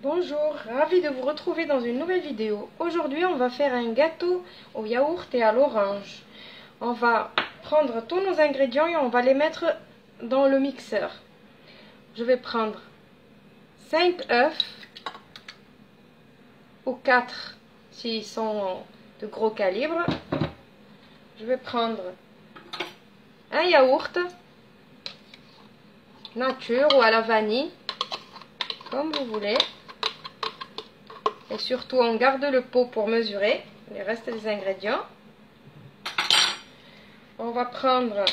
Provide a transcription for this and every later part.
Bonjour, ravi de vous retrouver dans une nouvelle vidéo. Aujourd'hui, on va faire un gâteau au yaourt et à l'orange. On va prendre tous nos ingrédients et on va les mettre dans le mixeur. Je vais prendre 5 œufs ou 4 s'ils sont de gros calibre. Je vais prendre un yaourt nature ou à la vanille, comme vous voulez. Et surtout, on garde le pot pour mesurer les restes des ingrédients. On va prendre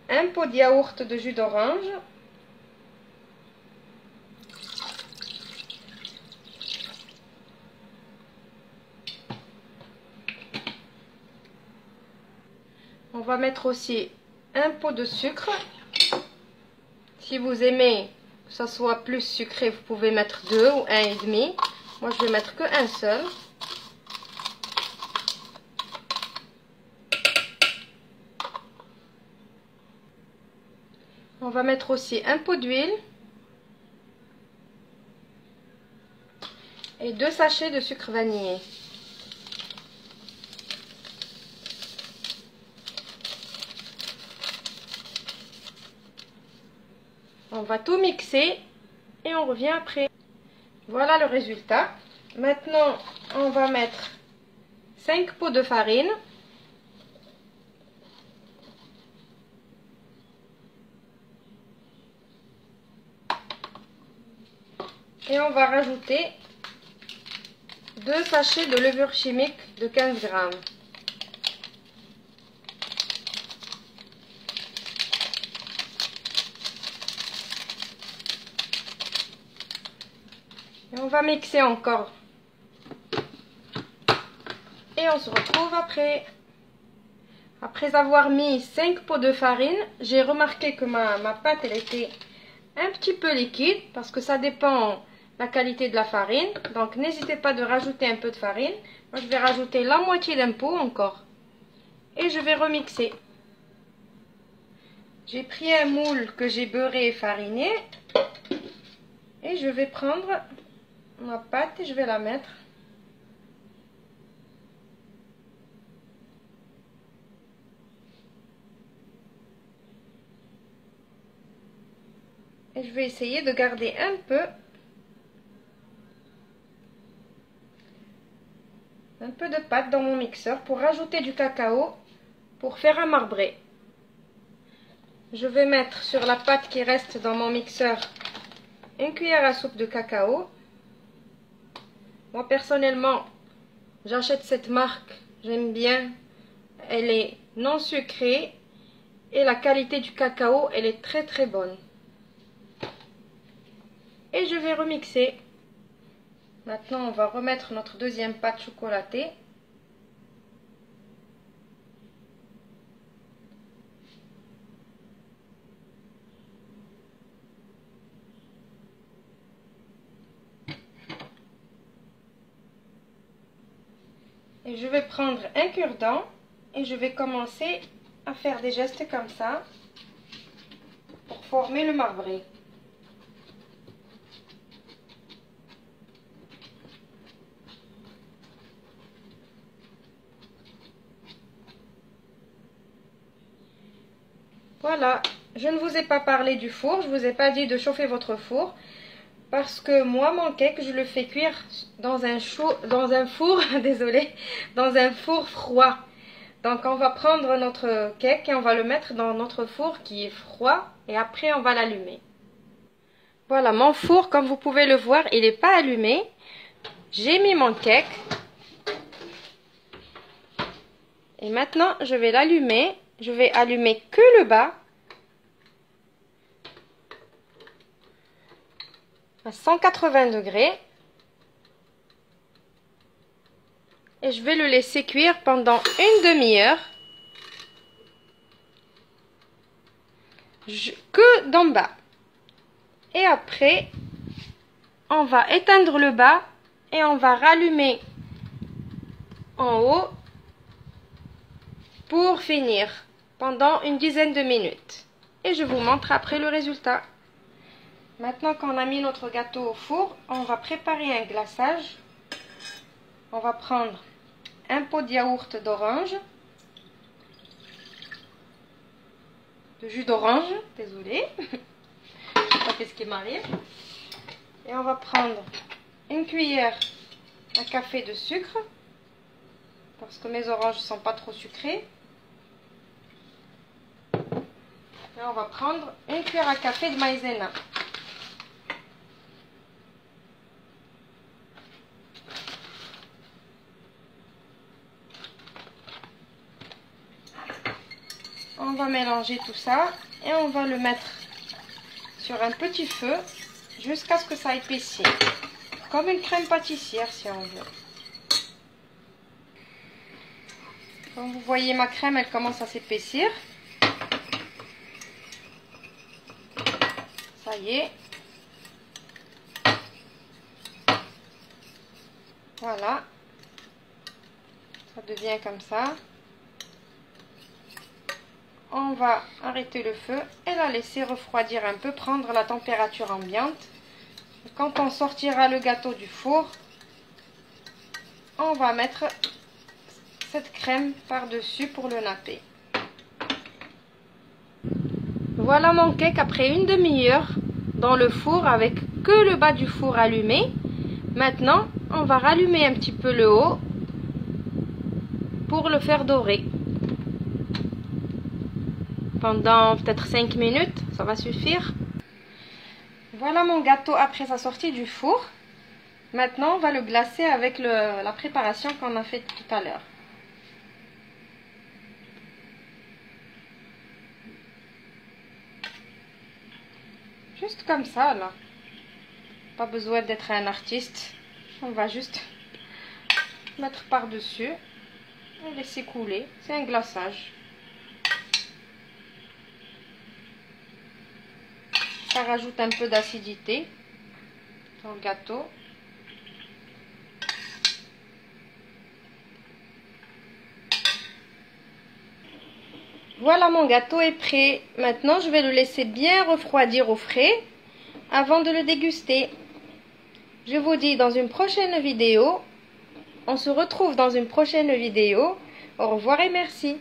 un pot de yaourt de jus d'orange. On va mettre aussi un pot de sucre. Si vous aimez que ça soit plus sucré, vous pouvez mettre 2 ou 1,5. Moi, je vais mettre que un seul. On va mettre aussi un pot d'huile et 2 sachets de sucre vanillé. On va tout mixer et on revient après. Voilà le résultat. Maintenant, on va mettre 5 pots de farine. Et on va rajouter 2 sachets de levure chimique de 15 grammes. Et on va mixer encore. Et on se retrouve après. Après avoir mis 5 pots de farine, j'ai remarqué que ma pâte elle était un petit peu liquide parce que ça dépend la qualité de la farine. Donc n'hésitez pas de rajouter un peu de farine. Moi je vais rajouter la moitié d'un pot encore. Et je vais remixer. J'ai pris un moule que j'ai beurré et fariné. Et je vais prendre ma pâte et je vais la mettre. Et je vais essayer de garder un peu de pâte dans mon mixeur pour rajouter du cacao pour faire un marbré. Je vais mettre sur la pâte qui reste dans mon mixeur une cuillère à soupe de cacao. Moi personnellement, j'achète cette marque, j'aime bien. Elle est non sucrée et la qualité du cacao, elle est très très bonne. Et je vais remixer. Maintenant, on va remettre notre deuxième pâte chocolatée. Et je vais prendre un cure-dent et je vais commencer à faire des gestes comme ça pour former le marbré. Voilà, je ne vous ai pas parlé du four, je ne vous ai pas dit de chauffer votre four. Parce que moi, mon cake, je le fais cuire dans un four, désolé, dans un four froid. Donc, on va prendre notre cake et on va le mettre dans notre four qui est froid. Et après, on va l'allumer. Voilà, mon four, comme vous pouvez le voir, il n'est pas allumé. J'ai mis mon cake. Et maintenant, je vais l'allumer. Je vais allumer que le bas. À 180 degrés. Et je vais le laisser cuire pendant une demi-heure. Que d'en bas. Et après, on va éteindre le bas et on va rallumer en haut pour finir pendant une dizaine de minutes. Et je vous montre après le résultat. Maintenant qu'on a mis notre gâteau au four, on va préparer un glaçage. On va prendre un pot de yaourt d'orange, de jus d'orange, désolé, je sais pas ce qui m'arrive. Et on va prendre une cuillère à café de sucre, parce que mes oranges ne sont pas trop sucrées. Et on va prendre une cuillère à café de maïzena. On va mélanger tout ça et on va le mettre sur un petit feu jusqu'à ce que ça épaississe, comme une crème pâtissière si on veut. Comme vous voyez, ma crème, elle commence à s'épaissir. Ça y est. Voilà. Ça devient comme ça. On va arrêter le feu et la laisser refroidir un peu, prendre la température ambiante. Quand on sortira le gâteau du four, on va mettre cette crème par-dessus pour le napper. Voilà mon cake après une demi-heure dans le four avec que le bas du four allumé. Maintenant, on va rallumer un petit peu le haut pour le faire dorer. Pendant peut-être 5 minutes, ça va suffire. Voilà mon gâteau après sa sortie du four. Maintenant, on va le glacer avec la préparation qu'on a faite tout à l'heure. Juste comme ça, là. Pas besoin d'être un artiste. On va juste mettre par-dessus et laisser couler. C'est un glaçage. Ça rajoute un peu d'acidité dans le gâteau. Voilà, mon gâteau est prêt. Maintenant, je vais le laisser bien refroidir au frais avant de le déguster. Je vous dis dans une prochaine vidéo. On se retrouve dans une prochaine vidéo. Au revoir et merci.